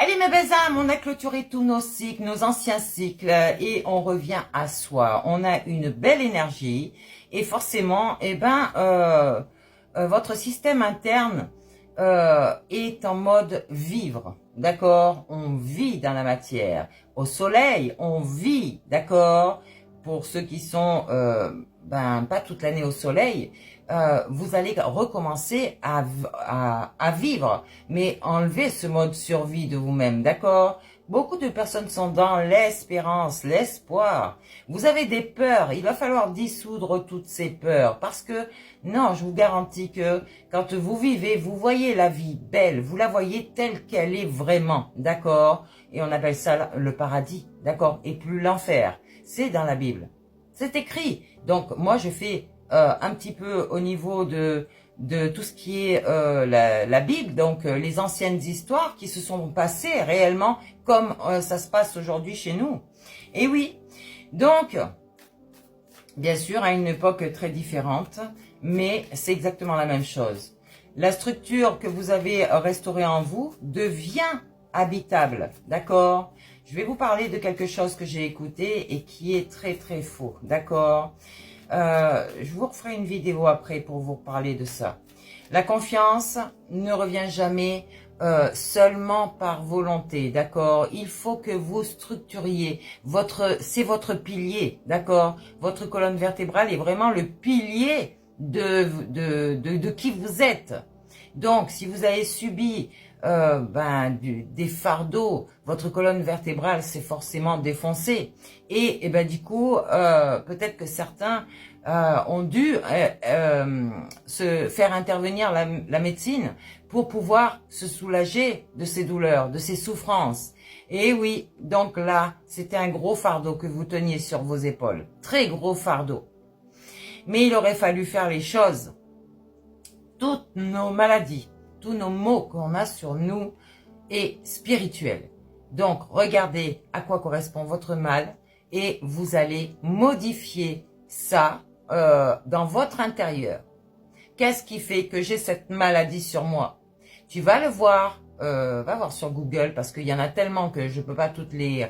Allez mes belles âmes, on a clôturé tous nos cycles, nos anciens cycles et on revient à soi. On a une belle énergie et forcément, votre système interne est en mode vivre, d'accord? On vit dans la matière. Au soleil, on vit, d'accord? Pour ceux qui sont pas toute l'année au soleil, vous allez recommencer à vivre, mais enlevez ce mode survie de vous-même, d'accord? Beaucoup de personnes sont dans l'espérance, l'espoir. Vous avez des peurs, il va falloir dissoudre toutes ces peurs, parce que, non, je vous garantis que quand vous vivez, vous voyez la vie belle, vous la voyez telle qu'elle est vraiment, d'accord? Et on appelle ça le paradis, d'accord? Et plus l'enfer. C'est dans la Bible. C'est écrit. Donc, moi, je fais un petit peu au niveau de tout ce qui est la Bible, donc les anciennes histoires qui se sont passées réellement comme ça se passe aujourd'hui chez nous. Et oui, donc, bien sûr, à une époque très différente, mais c'est exactement la même chose. La structure que vous avez restaurée en vous devient habitable, d'accord? Je vais vous parler de quelque chose que j'ai écouté et qui est très très faux, d'accord? Je vous referai une vidéo après pour vous parler de ça. La confiance ne revient jamais seulement par volonté, d'accord? Il faut que vous structuriez c'est votre pilier, d'accord? Votre colonne vertébrale est vraiment le pilier de qui vous êtes. Donc, si vous avez subi des fardeaux, votre colonne vertébrale s'est forcément défoncée. Et du coup, peut-être que certains ont dû se faire intervenir la médecine pour pouvoir se soulager de ces douleurs, de ces souffrances. Et oui, donc là, c'était un gros fardeau que vous teniez sur vos épaules. Très gros fardeau. Mais il aurait fallu faire les choses. Toutes nos maladies, tous nos maux qu'on a sur nous est spirituel. Donc, regardez à quoi correspond votre mal et vous allez modifier ça dans votre intérieur. Qu'est-ce qui fait que j'ai cette maladie sur moi? Tu vas le voir, va voir sur Google parce qu'il y en a tellement que je ne peux pas toutes les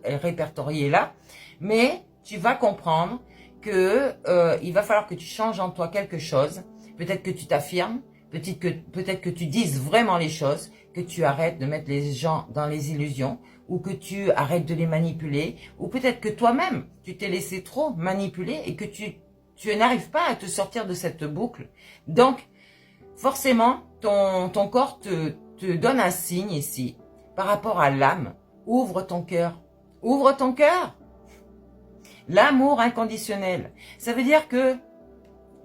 répertorier là, mais tu vas comprendre que il va falloir que tu changes en toi quelque chose. Peut-être que tu t'affirmes, peut-être que tu dises vraiment les choses, que tu arrêtes de mettre les gens dans les illusions, ou que tu arrêtes de les manipuler, ou peut-être que toi-même, tu t'es laissé trop manipuler et que tu n'arrives pas à te sortir de cette boucle. Donc, forcément, ton corps te donne un signe ici, par rapport à l'âme. Ouvre ton cœur. Ouvre ton cœur. L'amour inconditionnel. Ça veut dire que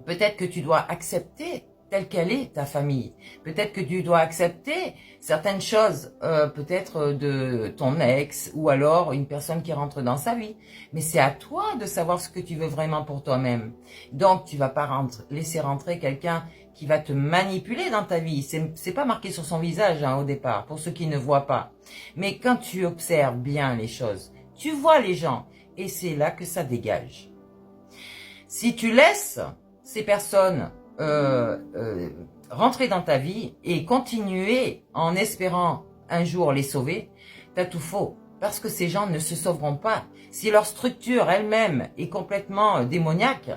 peut-être que tu dois accepter telle qu'elle est ta famille. Peut-être que tu dois accepter certaines choses, peut-être de ton ex ou alors une personne qui rentre dans sa vie. Mais c'est à toi de savoir ce que tu veux vraiment pour toi-même. Donc, tu vas pas laisser rentrer quelqu'un qui va te manipuler dans ta vie. C'est pas marqué sur son visage au départ, pour ceux qui ne voient pas. Mais quand tu observes bien les choses, tu vois les gens et c'est là que ça dégage. Si tu laisses ces personnes rentrer dans ta vie et continuer en espérant un jour les sauver, t'as tout faux. Parce que ces gens ne se sauveront pas. Si leur structure elle-même est complètement démoniaque,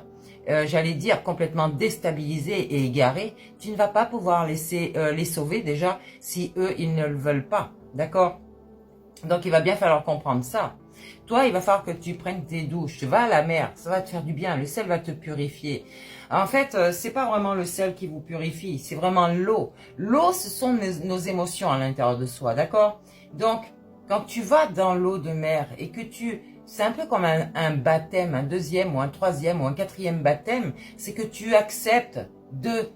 j'allais dire complètement déstabilisée et égarée, tu ne vas pas pouvoir laisser les sauver déjà si eux, ils ne le veulent pas. D'accord? Donc, il va bien falloir comprendre ça. Toi, il va falloir que tu prennes tes douches. Tu vas à la mer, ça va te faire du bien. Le sel va te purifier. En fait, c'est pas vraiment le sel qui vous purifie, c'est vraiment l'eau. L'eau, ce sont nos émotions à l'intérieur de soi, d'accord? Donc, quand tu vas dans l'eau de mer et que c'est un peu comme un baptême, un deuxième ou un troisième ou un quatrième baptême, c'est que tu acceptes de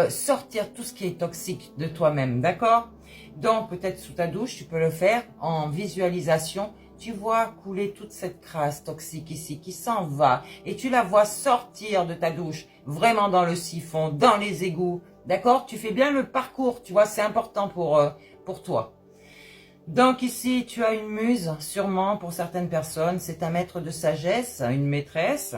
sortir tout ce qui est toxique de toi-même, d'accord? Donc, peut-être sous ta douche, tu peux le faire en visualisation. Tu vois couler toute cette crasse toxique ici qui s'en va et tu la vois sortir de ta douche, vraiment dans le siphon, dans les égouts, d'accord? Tu fais bien le parcours, tu vois, c'est important pour toi. Donc ici, tu as une muse, sûrement pour certaines personnes, c'est un maître de sagesse, une maîtresse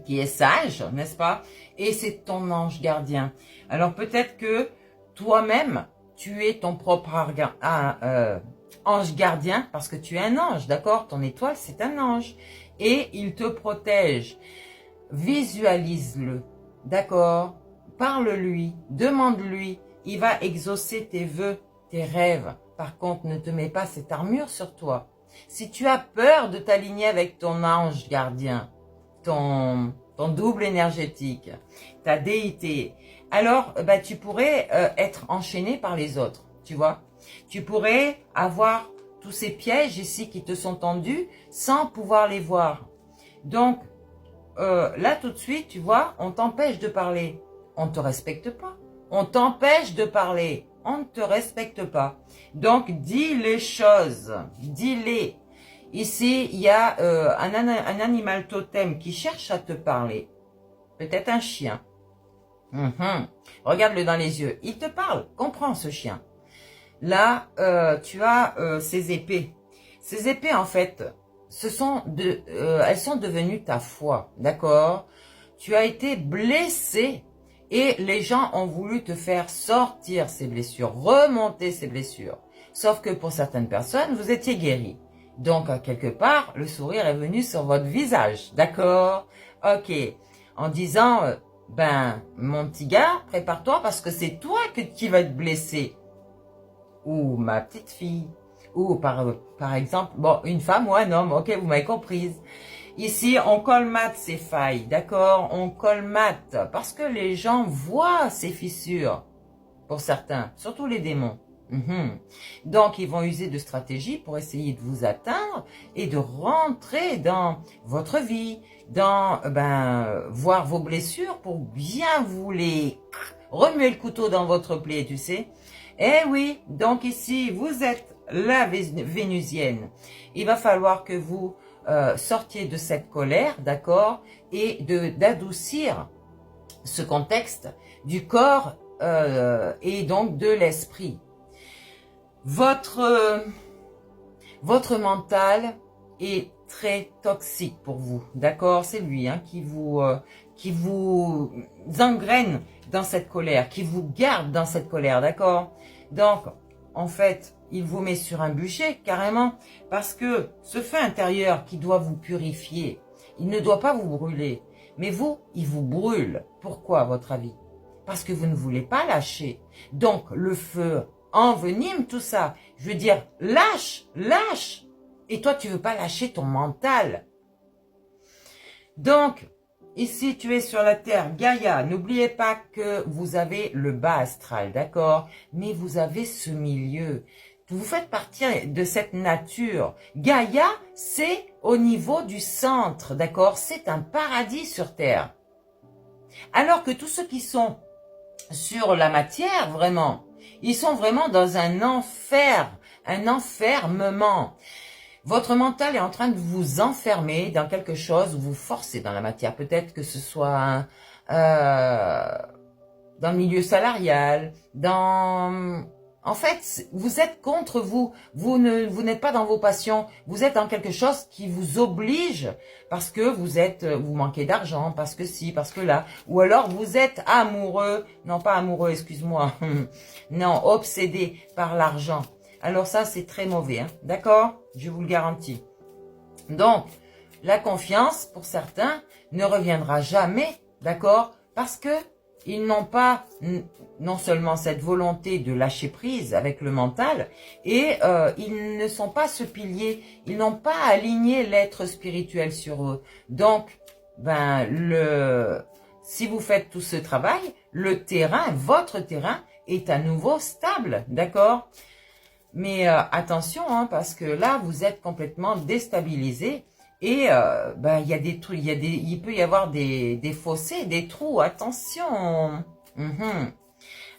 qui est sage, n'est-ce pas? Et c'est ton ange gardien. Alors peut-être que toi-même, tu es ton propre ange gardien, parce que tu es un ange, d'accord? Ton étoile, c'est un ange. Et il te protège. Visualise-le, d'accord? Parle-lui, demande-lui. Il va exaucer tes vœux, tes rêves. Par contre, ne te mets pas cette armure sur toi. Si tu as peur de t'aligner avec ton ange gardien, ton double énergétique, ta déité, alors tu pourrais être enchaîné par les autres, tu vois. Tu pourrais avoir tous ces pièges ici qui te sont tendus sans pouvoir les voir. Donc, là tout de suite, tu vois, on t'empêche de parler. On ne te respecte pas. On t'empêche de parler. On ne te respecte pas. Donc, dis les choses. Dis-les. Ici, il y a un animal totem qui cherche à te parler. Peut-être un chien. Regarde-le dans les yeux. Il te parle. Comprends ce chien. Là, tu as ces épées. Ces épées, en fait, elles sont devenues ta foi. D'accord? Tu as été blessé. Et les gens ont voulu te faire sortir ces blessures, remonter ces blessures. Sauf que pour certaines personnes, vous étiez guéri. Donc, quelque part, le sourire est venu sur votre visage. D'accord? Ok. En disant, mon petit gars, prépare-toi parce que c'est toi qui vas être blessé. Ou ma petite fille. Ou par exemple, une femme ou un homme. Ok, vous m'avez comprise. Ici, on colmate ces failles, d'accord? On colmate parce que les gens voient ces fissures, pour certains, surtout les démons. Donc, ils vont user de stratégies pour essayer de vous atteindre et de rentrer dans votre vie, dans voir vos blessures pour bien vous les remuer le couteau dans votre plaie, tu sais. Eh oui, donc ici, vous êtes la vénusienne. Il va falloir que vous sortiez de cette colère, d'accord, et d'adoucir ce contexte du corps et donc de l'esprit. Votre mental est très toxique pour vous, d'accord? C'est lui qui vous engraine dans cette colère, qui vous garde dans cette colère, d'accord? Donc, en fait, il vous met sur un bûcher, carrément, parce que ce feu intérieur qui doit vous purifier, il ne doit pas vous brûler. Mais vous, il vous brûle. Pourquoi, à votre avis? Parce que vous ne voulez pas lâcher. Donc, le feu envenime tout ça. Je veux dire, lâche, lâche. Et toi, tu veux pas lâcher ton mental. Donc, ici, tu es sur la Terre, Gaïa. N'oubliez pas que vous avez le bas astral, d'accord? Mais vous avez ce milieu. Vous faites partie de cette nature. Gaïa, c'est au niveau du centre, d'accord? C'est un paradis sur Terre. Alors que tous ceux qui sont sur la matière, vraiment, ils sont vraiment dans un enfermement. Votre mental est en train de vous enfermer dans quelque chose, vous forcez dans la matière. Peut-être que ce soit dans le milieu salarial, En fait, vous êtes contre vous. Vous n'êtes pas dans vos passions. Vous êtes dans quelque chose qui vous oblige parce que vous manquez d'argent, parce que si, parce que là. Ou alors vous êtes amoureux. Non, pas amoureux, excuse-moi. Non, obsédé par l'argent. Alors ça, c'est très mauvais, d'accord? Je vous le garantis. Donc, la confiance, pour certains, ne reviendra jamais, d'accord? Parce que ils n'ont pas non seulement cette volonté de lâcher prise avec le mental, et ils ne sont pas ce pilier, ils n'ont pas aligné l'être spirituel sur eux. Donc, si vous faites tout ce travail, le terrain, votre terrain, est à nouveau stable, d'accord? Mais attention, parce que là, vous êtes complètement déstabilisé. Et il peut y avoir des fossés, des trous, attention.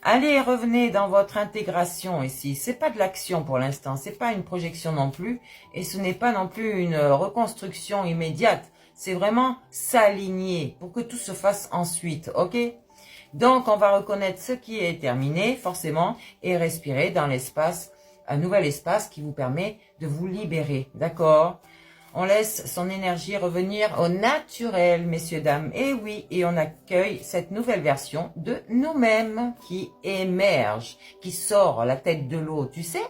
Allez, revenez dans votre intégration ici. C'est pas de l'action pour l'instant, c'est pas une projection non plus, et ce n'est pas non plus une reconstruction immédiate. C'est vraiment s'aligner pour que tout se fasse ensuite, ok? Donc, on va reconnaître ce qui est terminé, forcément, et respirer dans l'espace, un nouvel espace qui vous permet de vous libérer, d'accord? On laisse son énergie revenir au naturel, messieurs, dames. Et oui, et on accueille cette nouvelle version de nous-mêmes qui émerge, qui sort la tête de l'eau, tu sais.